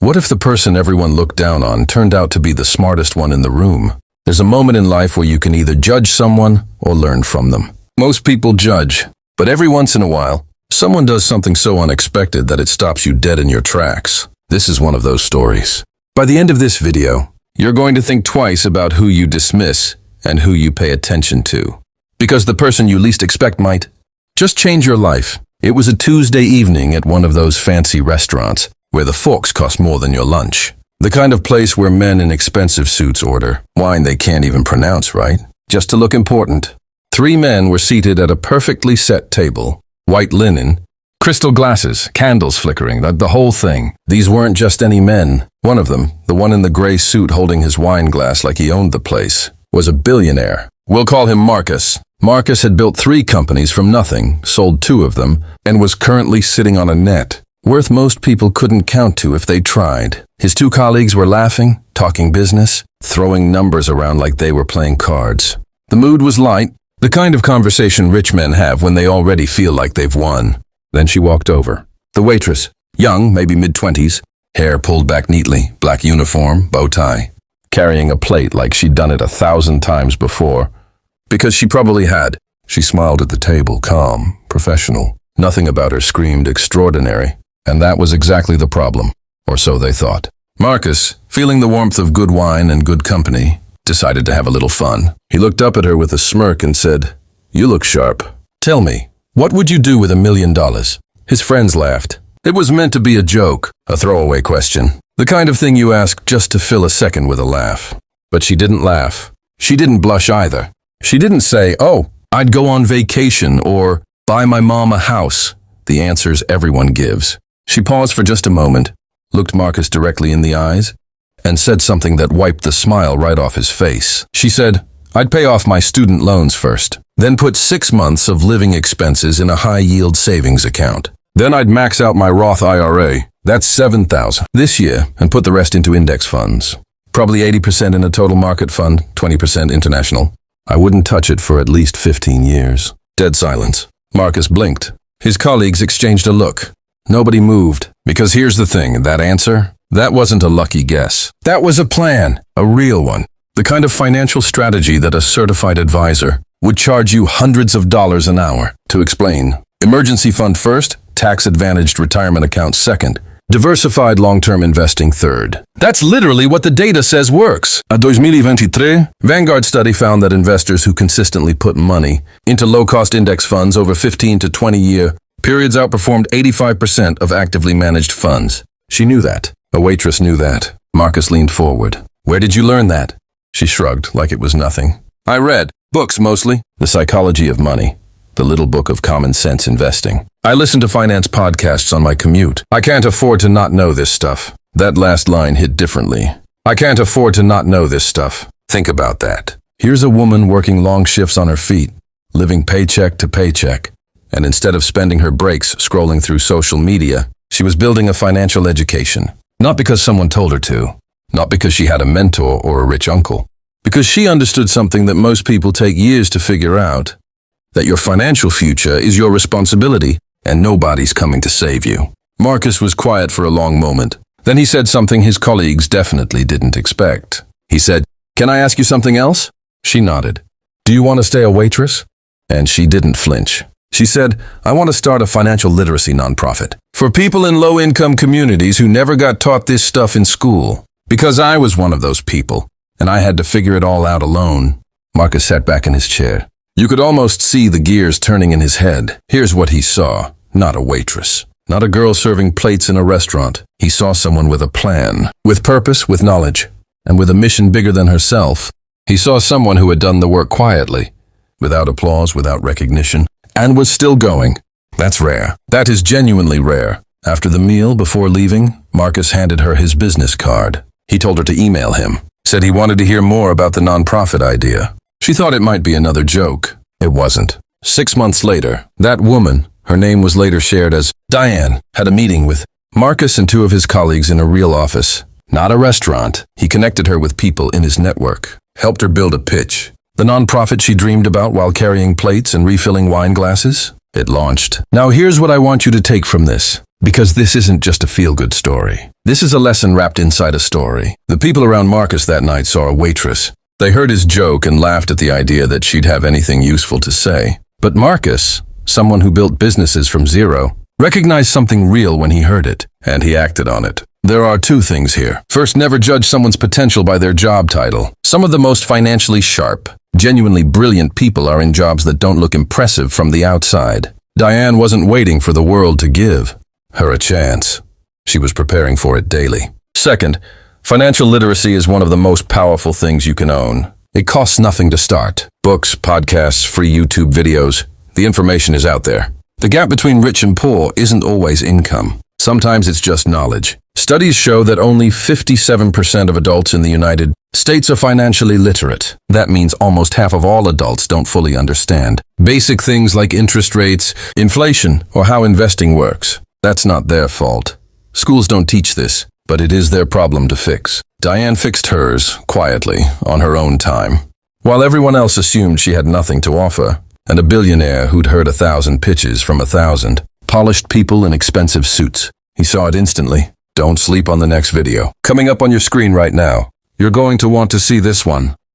What if the person everyone looked down on turned out to be the smartest one in the room? There's a moment in life where you can either judge someone or learn from them. Most people judge, but every once in a while, someone does something so unexpected that it stops you dead in your tracks. This is one of those stories. By the end of this video, you're going to think twice about who you dismiss and who you pay attention to. Because the person you least expect might just change your life. It was a Tuesday evening at one of those fancy restaurants where the forks cost more than your lunch. The kind of place where men in expensive suits order wine they can't even pronounce right, just to look important. 3 men were seated at a perfectly set table, white linen, crystal glasses, candles flickering, the whole thing. These weren't just any men. One of them, the one in the gray suit holding his wine glass like he owned the place, was a billionaire. We'll call him Marcus. Marcus had built 3 companies from nothing, sold 2 of them, and was currently sitting on a net worth most people couldn't count to if they tried. His 2 colleagues were laughing, talking business, throwing numbers around like they were playing cards. The mood was light, the kind of conversation rich men have when they already feel like they've won. Then she walked over. The waitress, young, maybe mid-20s, hair pulled back neatly, black uniform, bow tie, carrying a plate like she'd done it 1,000 times before. Because she probably had. She smiled at the table, calm, professional. Nothing about her screamed extraordinary. And that was exactly the problem, or so they thought. Marcus, feeling the warmth of good wine and good company, decided to have a little fun. He looked up at her with a smirk and said, "You look sharp. Tell me, what would you do with $1 million?" His friends laughed. It was meant to be a joke, a throwaway question, the kind of thing you ask just to fill a second with a laugh. But she didn't laugh. She didn't blush either. She didn't say, "Oh, I'd go on vacation," or "buy my mom a house," the answers everyone gives. She paused for just a moment, looked Marcus directly in the eyes, and said something that wiped the smile right off his face. She said, "I'd pay off my student loans first, then put 6 months of living expenses in a high-yield savings account. Then I'd max out my Roth IRA, that's $7,000 this year, and put the rest into index funds. Probably 80% in a total market fund, 20% international. I wouldn't touch it for at least 15 years. Dead silence. Marcus blinked. His colleagues exchanged a look. Nobody moved, because here's the thing, that answer, that wasn't a lucky guess. That was a plan, a real one. The kind of financial strategy that a certified advisor would charge you hundreds of dollars an hour. To explain, emergency fund first, tax-advantaged retirement account second, diversified long-term investing third. That's literally what the data says works. A 2023, Vanguard study found that investors who consistently put money into low-cost index funds over 15 to 20-year periods outperformed 85% of actively managed funds. She knew that. A waitress knew that. Marcus leaned forward. "Where did you learn that?" She shrugged like it was nothing. "I read. Books mostly. The Psychology of Money. The Little Book of Common Sense Investing. I listen to finance podcasts on my commute. I can't afford to not know this stuff." That last line hit differently. I can't afford to not know this stuff. Think about that. Here's a woman working long shifts on her feet, living paycheck to paycheck. And instead of spending her breaks scrolling through social media, she was building a financial education. Not because someone told her to. Not because she had a mentor or a rich uncle. Because she understood something that most people take years to figure out. That your financial future is your responsibility, and nobody's coming to save you. Marcus was quiet for a long moment. Then he said something his colleagues definitely didn't expect. He said, "Can I ask you something else?" She nodded. "Do you want to stay a waitress?" And she didn't flinch. She said, "I want to start a financial literacy nonprofit for people in low-income communities who never got taught this stuff in school. Because I was one of those people, and I had to figure it all out alone." Marcus sat back in his chair. You could almost see the gears turning in his head. Here's what he saw. Not a waitress. Not a girl serving plates in a restaurant. He saw someone with a plan, with purpose, with knowledge, and with a mission bigger than herself. He saw someone who had done the work quietly, without applause, without recognition, and was still going. That's rare. That is genuinely rare. After the meal, before leaving, Marcus handed her his business card. He told her to email him. Said he wanted to hear more about the nonprofit idea. She thought it might be another joke. It wasn't. 6 months later, that woman, her name was later shared as Diane, had a meeting with Marcus and 2 of his colleagues in a real office. Not a restaurant. He connected her with people in his network. Helped her build a pitch. The nonprofit she dreamed about while carrying plates and refilling wine glasses? It launched. Now here's what I want you to take from this. Because this isn't just a feel-good story. This is a lesson wrapped inside a story. The people around Marcus that night saw a waitress. They heard his joke and laughed at the idea that she'd have anything useful to say. But Marcus, someone who built businesses from zero, recognized something real when he heard it, and he acted on it. There are two things here. First, never judge someone's potential by their job title. Some of the most financially sharp, genuinely brilliant people are in jobs that don't look impressive from the outside. Diane wasn't waiting for the world to give her a chance. She was preparing for it daily. Second, financial literacy is one of the most powerful things you can own. It costs nothing to start. Books, podcasts, free YouTube videos. The information is out there. The gap between rich and poor isn't always income. Sometimes it's just knowledge. Studies show that only 57% of adults in the United States are financially literate. That means almost half of all adults don't fully understand basic things like interest rates, inflation, or how investing works. That's not their fault. Schools don't teach this, but it is their problem to fix. Diane fixed hers, quietly, on her own time. While everyone else assumed she had nothing to offer, and a billionaire who'd heard 1,000 pitches from 1,000, polished people in expensive suits. He saw it instantly. Don't sleep on the next video. Coming up on your screen right now. You're going to want to see this one.